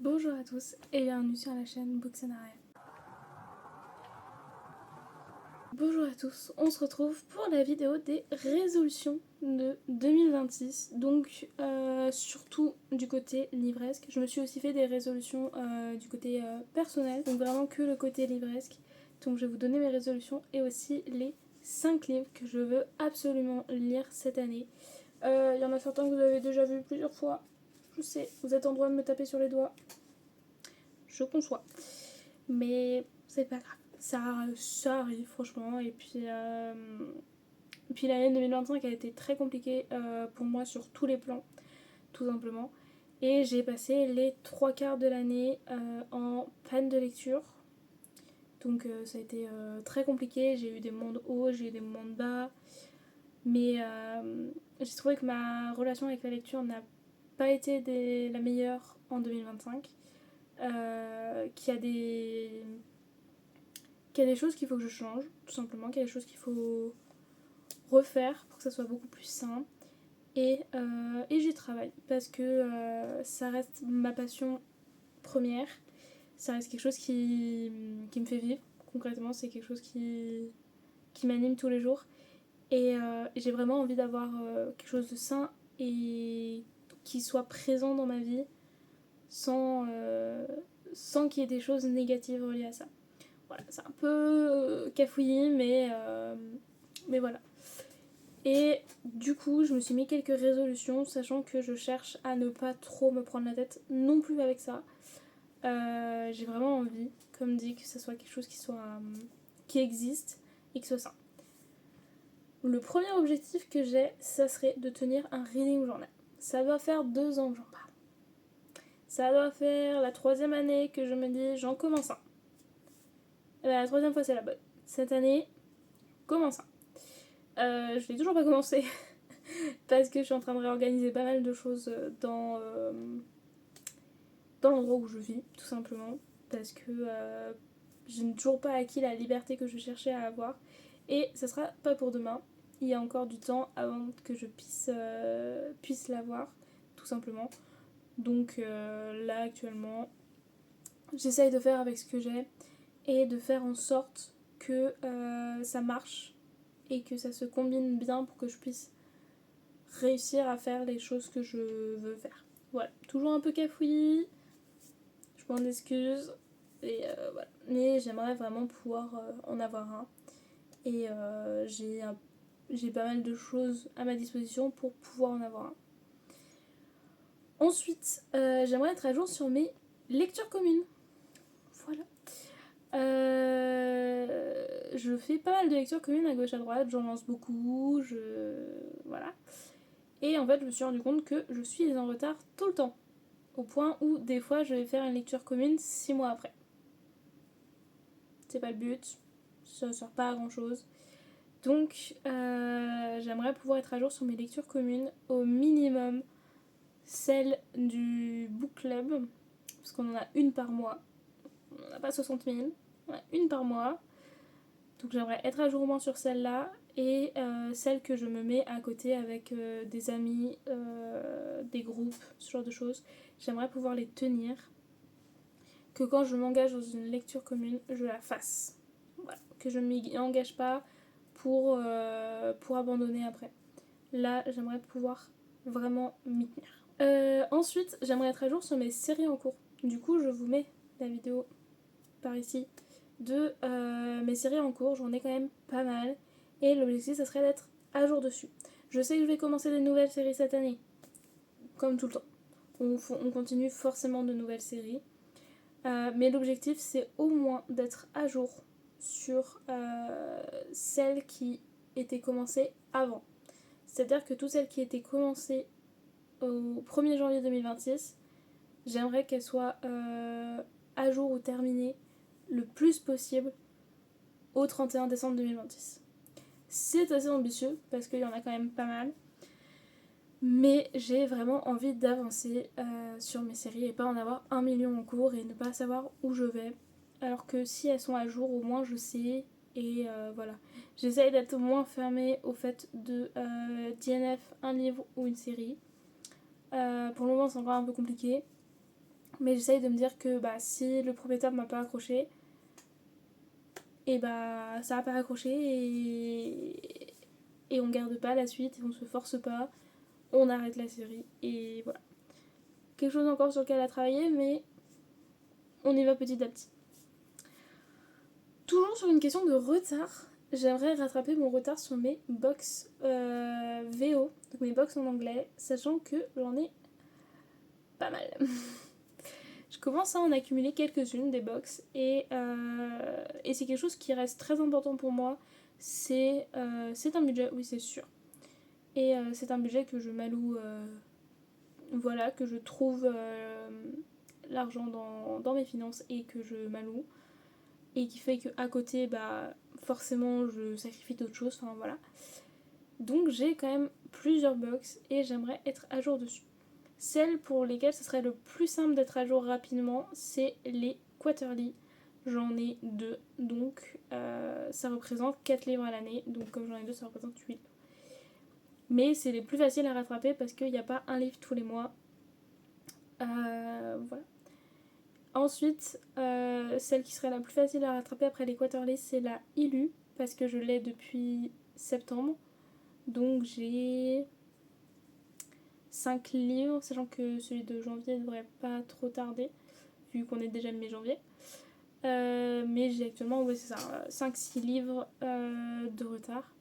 Bonjour à tous et bienvenue sur la chaîne Bookscenaria. Bonjour à tous, on se retrouve pour la vidéo des résolutions de 2026, donc surtout du côté livresque. Je me suis aussi fait des résolutions du côté personnel, donc vraiment que le côté livresque. Donc je vais vous donner mes résolutions et aussi les 5 livres que je veux absolument lire cette année. Il y en a certains que vous avez déjà vus plusieurs fois, je sais, vous êtes en droit de me taper sur les doigts, je conçois. Mais c'est pas grave. Ça arrive franchement. Et puis l'année 2025 a été très compliquée pour moi sur tous les plans, tout simplement. Et j'ai passé les 3 quarts de l'année en panne de lecture. Donc ça a été très compliqué. J'ai eu des moments hauts, j'ai eu des moments de bas. Mais j'ai trouvé que ma relation avec la lecture n'a pas été la meilleure en 2025. Qu'il y a des choses qu'il faut que je change, tout simplement, qu'il y a des choses qu'il faut refaire pour que ça soit beaucoup plus sain. Et j'y travaille parce que ça reste ma passion première, ça reste quelque chose qui me fait vivre. Concrètement, c'est quelque chose qui m'anime tous les jours. Et j'ai vraiment envie d'avoir quelque chose de sain et qui soit présent dans ma vie sans qu'il y ait des choses négatives reliées à ça. Voilà, c'est un peu cafouillis, mais voilà. Et du coup, je me suis mis quelques résolutions, sachant que je cherche à ne pas trop me prendre la tête non plus avec ça. J'ai vraiment envie, comme dit, que ce soit quelque chose qui existe et qui soit sain. Le premier objectif que j'ai, ça serait de tenir un reading journal. Ça doit faire 2 ans que j'en parle. Ça doit faire la 3e année que je me dis j'en commence un. Et la 3e fois c'est la bonne. Cette année, commence un. Je l'ai toujours pas commencé parce que je suis en train de réorganiser pas mal de choses dans l'endroit où je vis, tout simplement. Parce que je n'ai toujours pas acquis la liberté que je cherchais à avoir. Et ça sera pas pour demain. Il y a encore du temps avant que je puisse l'avoir, tout simplement. Donc là, actuellement, j'essaye de faire avec ce que j'ai et de faire en sorte que ça marche et que ça se combine bien pour que je puisse réussir à faire les choses que je veux faire. Voilà, toujours un peu cafouillis, je m'en excuse, et voilà. Mais j'aimerais vraiment pouvoir en avoir un. Et j'ai pas mal de choses à ma disposition pour pouvoir en avoir un. Ensuite, j'aimerais être à jour sur mes lectures communes. Voilà. Je fais pas mal de lectures communes à gauche à droite, j'en lance beaucoup, voilà. Et en fait, je me suis rendu compte que je suis en retard tout le temps. Au point où, des fois, je vais faire une lecture commune 6 mois après. C'est pas le but, ça sert pas à grand chose. Donc, j'aimerais pouvoir être à jour sur mes lectures communes, au minimum celle du book club, parce qu'on en a une par mois. On n'en a pas 60 000, on en a une par mois. Donc, j'aimerais être à jour au moins sur celle-là et celle que je me mets à côté avec des amis, des groupes, ce genre de choses. J'aimerais pouvoir les tenir, que quand je m'engage dans une lecture commune, je la fasse. Voilà. Que je ne m'y engage pas pour abandonner après. Là, j'aimerais pouvoir vraiment m'y tenir. Ensuite, j'aimerais être à jour sur mes séries en cours. Du coup, je vous mets la vidéo par ici de mes séries en cours. J'en ai quand même pas mal. Et l'objectif, ça serait d'être à jour dessus. Je sais que je vais commencer des nouvelles séries cette année. Comme tout le temps. On continue forcément de nouvelles séries. Mais l'objectif, c'est au moins d'être à jour sur celles qui étaient commencées avant. C'est-à-dire que toutes celles qui étaient commencées au 1er janvier 2026, j'aimerais qu'elles soient à jour ou terminées le plus possible au 31 décembre 2026. C'est assez ambitieux parce qu'il y en a quand même pas mal. Mais j'ai vraiment envie d'avancer sur mes séries et pas en avoir 1 million en cours et ne pas savoir où je vais. Alors que si elles sont à jour, au moins je sais. Et voilà. J'essaye d'être moins fermée au fait de DNF un livre ou une série. Pour le moment, c'est encore un peu compliqué. Mais j'essaye de me dire que si le premier tome m'a pas accroché, et ça va pas accrocher et on garde pas la suite, et on se force pas, on arrête la série et voilà. Quelque chose encore sur lequel à travailler, mais on y va petit à petit. Toujours sur une question de retard, j'aimerais rattraper mon retard sur mes box VO, donc mes box en anglais, sachant que j'en ai pas mal. Je commence à en accumuler quelques-unes des box et c'est quelque chose qui reste très important pour moi. C'est un budget, oui c'est sûr. Et c'est un budget que je m'alloue, voilà, que je trouve l'argent dans mes finances et que je m'alloue. Et qui fait qu'à côté, forcément je sacrifie d'autres choses, enfin voilà. Donc j'ai quand même plusieurs box et j'aimerais être à jour dessus. Celles pour lesquelles ce serait le plus simple d'être à jour rapidement, c'est les Quarterly. J'en ai 2, donc ça représente 4 livres à l'année. Donc comme j'en ai 2, ça représente 8. Mais c'est les plus faciles à rattraper parce qu'il n'y a pas un livre tous les mois. Voilà. Ensuite, celle qui serait la plus facile à rattraper après les Quarterly, c'est la Ilu, parce que je l'ai depuis septembre. Donc j'ai 5 livres, sachant que celui de janvier ne devrait pas trop tarder, vu qu'on est déjà le mai-janvier. Mais j'ai actuellement, ouais, c'est ça, 5-6 livres de retard.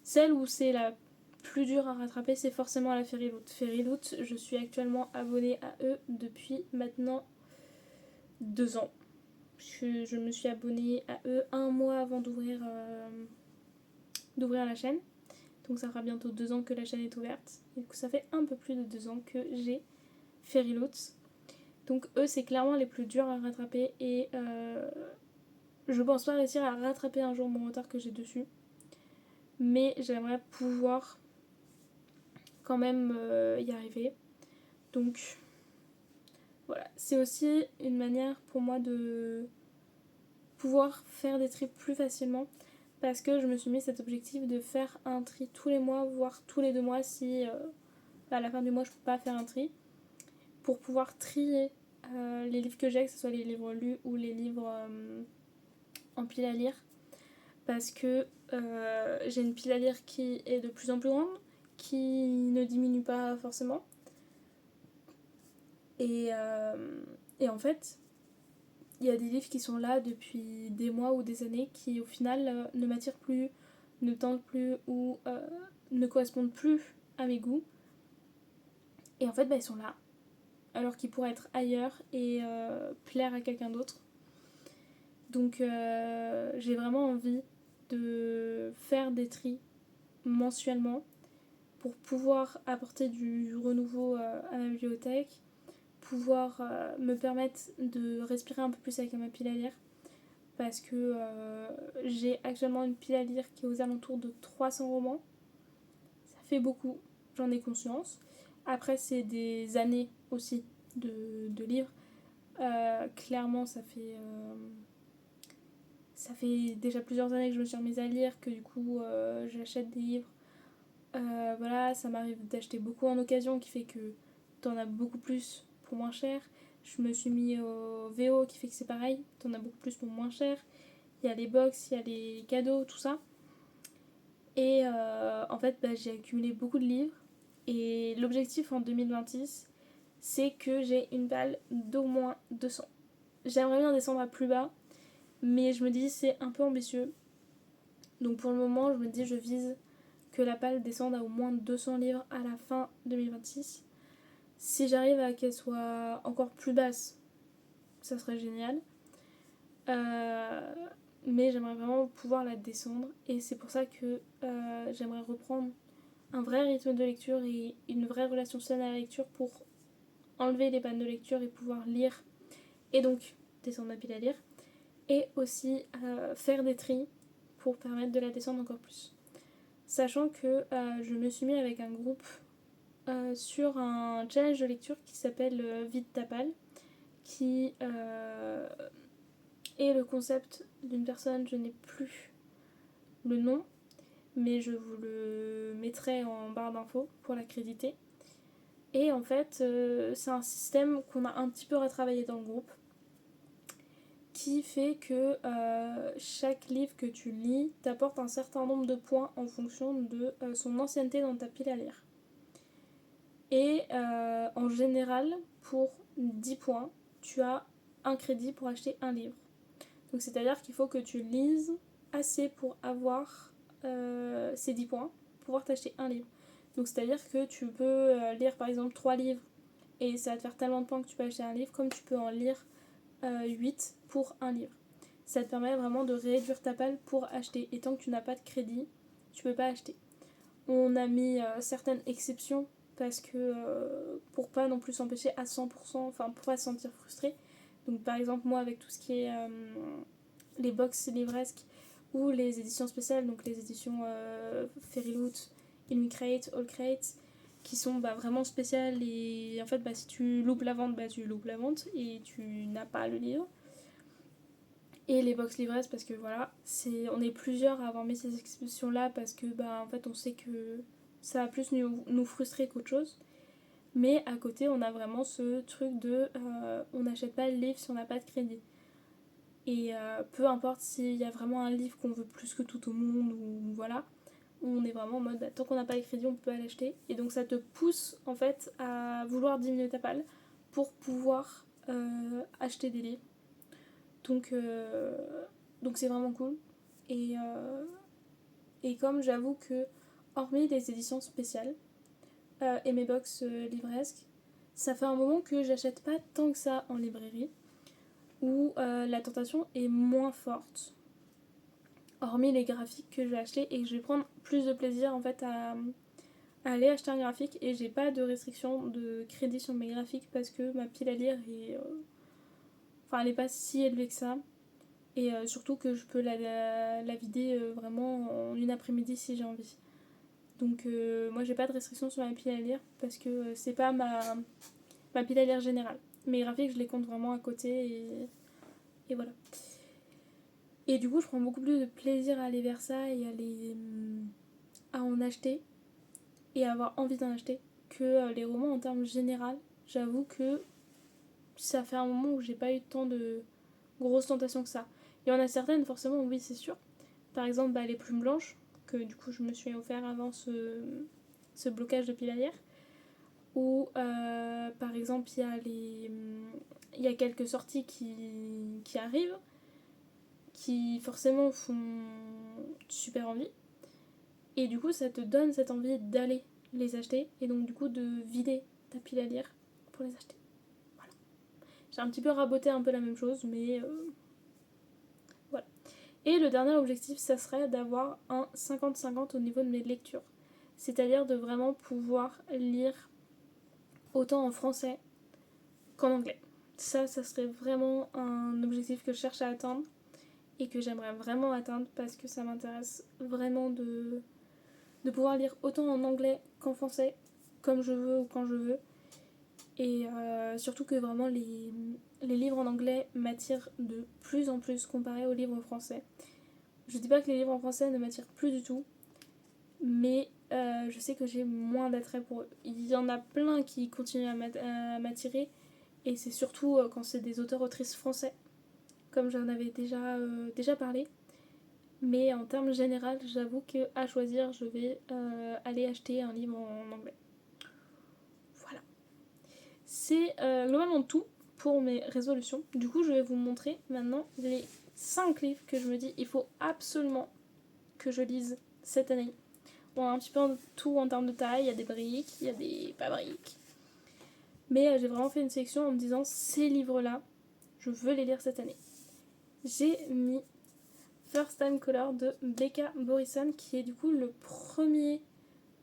Celle où c'est la plus dure à rattraper, c'est forcément la Fairyloot. Fairyloot, je suis actuellement abonnée à eux depuis maintenant 2 ans. Je me suis abonnée à eux 1 mois avant d'ouvrir la chaîne. Donc ça fera bientôt 2 ans que la chaîne est ouverte. Et du coup ça fait un peu plus de 2 ans que j'ai Fairyloot. Donc eux c'est clairement les plus durs à rattraper et je pense pas réussir à rattraper un jour mon retard que j'ai dessus. Mais j'aimerais pouvoir quand même y arriver. Donc voilà, c'est aussi une manière pour moi de pouvoir faire des tris plus facilement parce que je me suis mis cet objectif de faire un tri tous les mois, voire tous les 2 mois si à la fin du mois je peux pas faire un tri, pour pouvoir trier les livres que j'ai, que ce soit les livres lus ou les livres en pile à lire, parce que j'ai une pile à lire qui est de plus en plus grande, qui ne diminue pas forcément, et en fait il y a des livres qui sont là depuis des mois ou des années qui au final ne m'attirent plus, ne tentent plus ou ne correspondent plus à mes goûts. Et en fait ils sont là alors qu'ils pourraient être ailleurs et plaire à quelqu'un d'autre. Donc j'ai vraiment envie de faire des tris mensuellement pour pouvoir apporter du renouveau à ma bibliothèque, pouvoir me permettre de respirer un peu plus avec ma pile à lire, parce que j'ai actuellement une pile à lire qui est aux alentours de 300 romans. Ça fait beaucoup, j'en ai conscience. Après c'est des années aussi de livres. Clairement ça fait déjà plusieurs années que je me suis remise à lire, que du coup j'achète des livres. Voilà, ça m'arrive d'acheter beaucoup en occasion, qui fait que t'en as beaucoup plus pour moins cher. Je me suis mis au VO, qui fait que c'est pareil, t'en as beaucoup plus pour moins cher. Il y a les box, il y a les cadeaux, tout ça. Et en fait, j'ai accumulé beaucoup de livres. Et l'objectif en 2026, c'est que j'ai une palle d'au moins 200. J'aimerais bien descendre à plus bas, mais je me dis c'est un peu ambitieux. Donc pour le moment, je me dis je vise que la palle descende à au moins 200 livres à la fin 2026. Si j'arrive à qu'elle soit encore plus basse, ça serait génial. Mais j'aimerais vraiment pouvoir la descendre et c'est pour ça que j'aimerais reprendre un vrai rythme de lecture et une vraie relation saine à la lecture pour enlever les pannes de lecture et pouvoir lire et donc descendre ma pile à lire, et aussi faire des tris pour permettre de la descendre encore plus. Sachant que je me suis mis avec un groupe sur un challenge de lecture qui s'appelle Vide ta palle, qui est le concept d'une personne, je n'ai plus le nom, mais je vous le mettrai en barre d'infos pour l'accréditer, Et en fait, c'est un système qu'on a un petit peu retravaillé dans le groupe, qui fait que chaque livre que tu lis t'apporte un certain nombre de points en fonction de son ancienneté dans ta pile à lire. Et en général, pour 10 points, tu as un crédit pour acheter un livre. Donc c'est-à-dire qu'il faut que tu lises assez pour avoir ces 10 points, pour pouvoir t'acheter un livre. Donc c'est-à-dire que tu peux lire par exemple 3 livres et ça va te faire tellement de points que tu peux acheter un livre, comme tu peux en lire 8 pour un livre. Ça te permet vraiment de réduire ta palle pour acheter. Et tant que tu n'as pas de crédit, tu peux pas acheter. On a mis certaines exceptions parce que pour pas non plus s'empêcher à 100%, enfin pour pas se sentir frustré. Donc par exemple moi avec tout ce qui est les box livresques ou les éditions spéciales, donc les éditions Fairyloot, Illumicrate, Allcrate, qui sont vraiment spéciales et en fait si tu loupes la vente, tu loupes la vente et tu n'as pas le livre. Et les box livresques parce que voilà, on est plusieurs à avoir mis ces exceptions là parce que en fait on sait que ça va plus nous frustrer qu'autre chose. Mais à côté on a vraiment ce truc de on n'achète pas le livre si on n'a pas de crédit. Et peu importe s'il y a vraiment un livre qu'on veut plus que tout au monde ou voilà, on est vraiment en mode tant qu'on n'a pas les crédits on peut pas l'acheter. Et donc ça te pousse en fait à vouloir diminuer ta palle pour pouvoir acheter des livres. Donc c'est vraiment cool. Et comme j'avoue que hormis les éditions spéciales et mes box livresques, ça fait un moment que j'achète pas tant que ça en librairie, où la tentation est moins forte, hormis les graphiques que je vais acheter et que je vais prendre plus de plaisir en fait à aller acheter un graphique. Et j'ai pas de restriction de crédit sur mes graphiques parce que ma pile à lire est elle est pas si élevée que ça. Et surtout que je peux la vider vraiment en une après-midi si j'ai envie. Donc moi j'ai pas de restriction sur ma pile à lire parce que c'est pas ma pile à lire générale. Mes graphiques je les compte vraiment à côté et voilà. Et du coup je prends beaucoup plus de plaisir à aller vers ça et à en acheter et à avoir envie d'en acheter que les romans en termes général. J'avoue que ça fait un moment où j'ai pas eu tant de grosses tentations que ça. Il y en a certaines forcément, oui c'est sûr. Par exemple les plumes blanches, que du coup je me suis offert avant ce blocage de pile à lire. Ou par exemple il y a quelques sorties qui arrivent, qui forcément font super envie. Et du coup ça te donne cette envie d'aller les acheter et donc du coup de vider ta pile à lire pour les acheter. Voilà. J'ai un petit peu raboté un peu la même chose mais voilà. Et le dernier objectif, ça serait d'avoir un 50-50 au niveau de mes lectures. C'est-à-dire de vraiment pouvoir lire autant en français qu'en anglais. Ça serait vraiment un objectif que je cherche à atteindre et que j'aimerais vraiment atteindre parce que ça m'intéresse vraiment de pouvoir lire autant en anglais qu'en français, comme je veux ou quand je veux. Et surtout que vraiment les livres en anglais m'attirent de plus en plus comparé aux livres français. Je dis pas que les livres en français ne m'attirent plus du tout, mais je sais que j'ai moins d'attrait pour eux. Il y en a plein qui continuent à m'attirer, et c'est surtout quand c'est des auteurs-autrices français, comme j'en avais déjà parlé. Mais en termes général, j'avoue qu'à choisir, je vais aller acheter un livre en anglais. Voilà. C'est globalement tout pour mes résolutions. Du coup, je vais vous montrer maintenant les 5 livres que je me dis il faut absolument que je lise cette année. Bon, un petit peu tout en termes de taille, il y a des briques, il y a des pas briques. Mais j'ai vraiment fait une sélection en me disant ces livres-là, je veux les lire cette année. J'ai mis First Time Caller de Becca Borison, qui est du coup le premier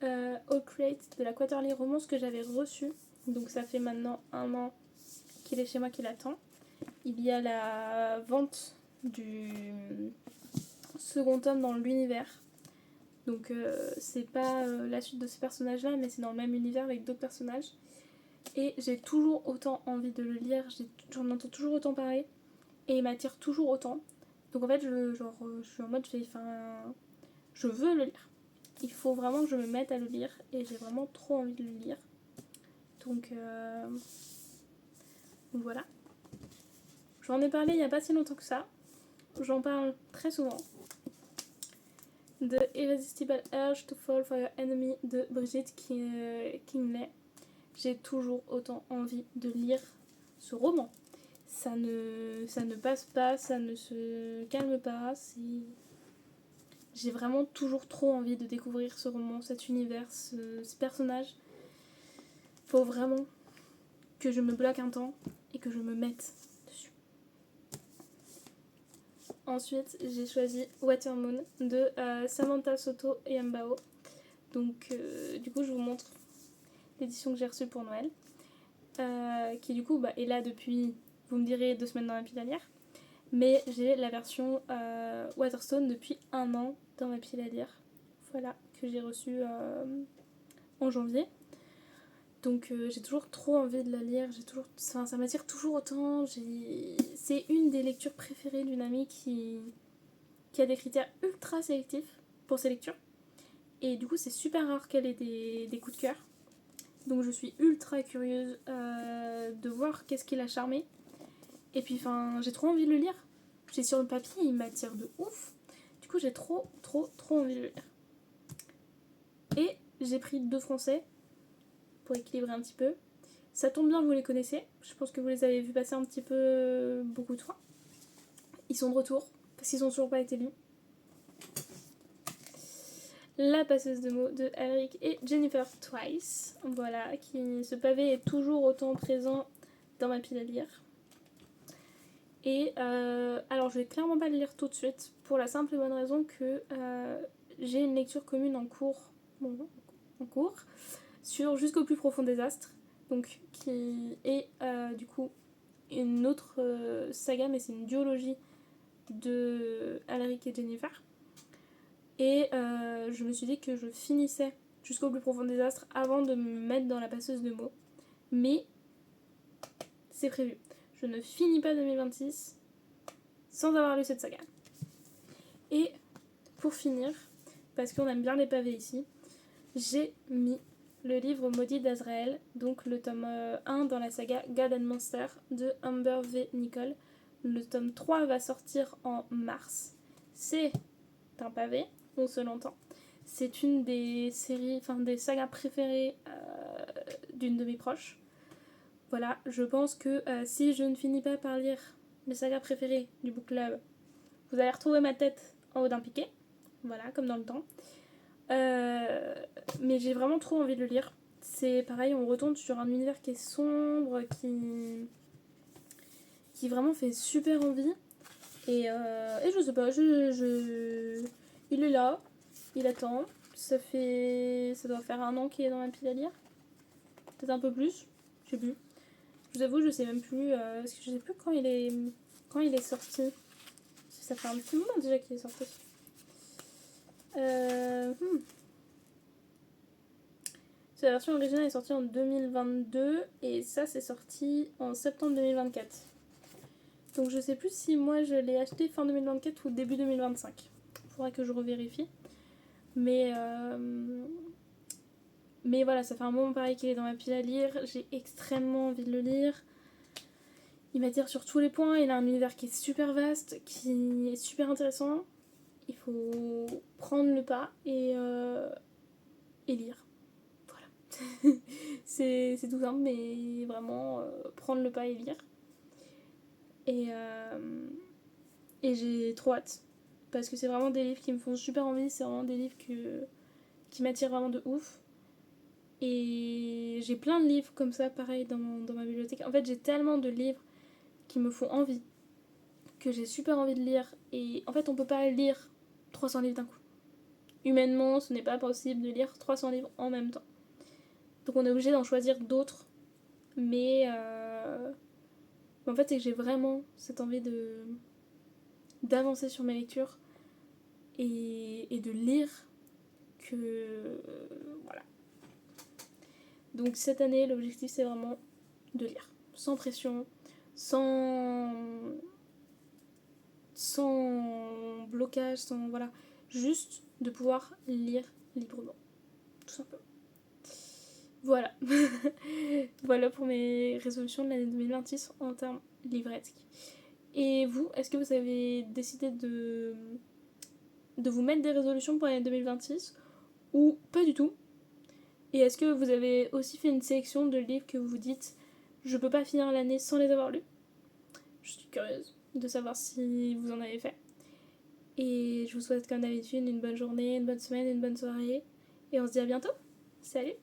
Allcrate de la Quarterly Romance que j'avais reçu. Donc ça fait maintenant 1 an qu'il est chez moi, qu'il attend. Il y a la vente du second tome dans l'univers. Donc c'est pas la suite de ce personnage-là, mais c'est dans le même univers avec d'autres personnages. Et j'ai toujours autant envie de le lire, j'en entends toujours autant parler, et il m'attire toujours autant. Donc en fait, je suis en mode, je veux le lire. Il faut vraiment que je me mette à le lire, et j'ai vraiment trop envie de le lire. Donc voilà. J'en ai parlé il n'y a pas si longtemps que ça. J'en parle très souvent. The Irresistible Urge to Fall for Your Enemy de Brigitte Kingley. J'ai toujours autant envie de lire ce roman. Ça ne passe pas, ça ne se calme pas. J'ai vraiment toujours trop envie de découvrir ce roman, cet univers, ce personnage. Faut vraiment que je me bloque un temps et que je me mette dessus. Ensuite, j'ai choisi Watermoon de Samantha Soto et Mbao. Donc, du coup, je vous montre l'édition que j'ai reçue pour Noël. Qui, du coup, est là depuis, vous me direz, 2 semaines dans ma pile à lire. Mais j'ai la version Waterstone depuis 1 an dans ma pile à lire. Voilà, que j'ai reçue en janvier. Donc j'ai toujours trop envie de la lire, ça m'attire toujours autant. C'est une des lectures préférées d'une amie qui a des critères ultra sélectifs pour ses lectures. Et du coup c'est super rare qu'elle ait des coups de cœur. Donc je suis ultra curieuse de voir qu'est-ce qui l'a charmée. Et puis j'ai trop envie de le lire. J'ai sur le papier, il m'attire de ouf. Du coup j'ai trop envie de le lire. Et j'ai pris 2 français pour équilibrer un petit peu. Ça tombe bien, vous les connaissez. Je pense que vous les avez vus passer un petit peu beaucoup de fois. Ils sont de retour, parce qu'ils n'ont toujours pas été lus. La passeuse de mots de Alric et Jennifer Twice. Voilà, ce pavé est toujours autant présent dans ma pile à lire. Et alors je vais clairement pas le lire tout de suite, pour la simple et bonne raison que j'ai une lecture commune en cours. Sur Jusqu'au plus profond des astres, donc qui est du coup une autre saga, mais c'est une duologie de Alaric et Jennifer. Et je me suis dit que je finissais Jusqu'au plus profond des astres avant de me mettre dans la passeuse de mots. Mais c'est prévu. Je ne finis pas 2026 sans avoir lu cette saga. Et pour finir, parce qu'on aime bien les pavés ici, j'ai mis le livre Maudit d'Azraël, donc le tome 1 dans la saga God and Monster de Amber V. Nicole. Le tome 3 va sortir en mars. C'est un pavé, on se l'entend. C'est une des séries, des sagas préférées d'une de mes proches. Voilà, je pense que si je ne finis pas par lire mes sagas préférées du book club, vous allez retrouver ma tête en haut d'un piquet. Voilà, comme dans le temps. Mais j'ai vraiment trop envie de le lire. C'est pareil, on retombe sur un univers qui est sombre, qui vraiment fait super envie. Et je sais pas, il est là, il attend. Ça doit faire 1 an qu'il est dans ma pile à lire. Peut-être un peu plus, je sais plus. Je vous avoue, je sais même plus, parce que je sais plus quand il est sorti. Ça fait un petit moment déjà qu'il est sorti. La version originale est sortie en 2022 et ça c'est sorti en septembre 2024. Donc je sais plus si moi je l'ai acheté fin 2024 ou début 2025. Faudrait que je revérifie. Mais voilà, ça fait un moment pareil qu'il est dans ma pile à lire. J'ai extrêmement envie de le lire. Il m'attire sur tous les points. Il a un univers qui est super vaste, qui est super intéressant. Il faut prendre le pas et lire. Voilà. c'est tout simple, mais vraiment prendre le pas et lire. Et j'ai trop hâte. Parce que c'est vraiment des livres qui me font super envie. C'est vraiment des livres qui m'attirent vraiment de ouf. Et j'ai plein de livres comme ça, pareil, dans ma bibliothèque. En fait, j'ai tellement de livres qui me font envie, que j'ai super envie de lire. Et en fait, on peut pas lire 300 livres d'un coup. Humainement, ce n'est pas possible de lire 300 livres en même temps. Donc on est obligé d'en choisir d'autres. Mais en fait, c'est que j'ai vraiment cette envie d'avancer sur mes lectures et de lire que... voilà. Donc cette année, l'objectif, c'est vraiment de lire. Sans pression, sans blocage, sans... voilà. Juste de pouvoir lire librement. Tout simplement. Voilà. Voilà pour mes résolutions de l'année 2026 en termes livresques. Et vous, est-ce que vous avez décidé de vous mettre des résolutions pour l'année 2026 ou pas du tout? Et est-ce que vous avez aussi fait une sélection de livres que vous vous dites je peux pas finir l'année sans les avoir lus? Je suis curieuse de savoir si vous en avez fait. Et je vous souhaite comme d'habitude une bonne journée, une bonne semaine, une bonne soirée. Et on se dit à bientôt. Salut!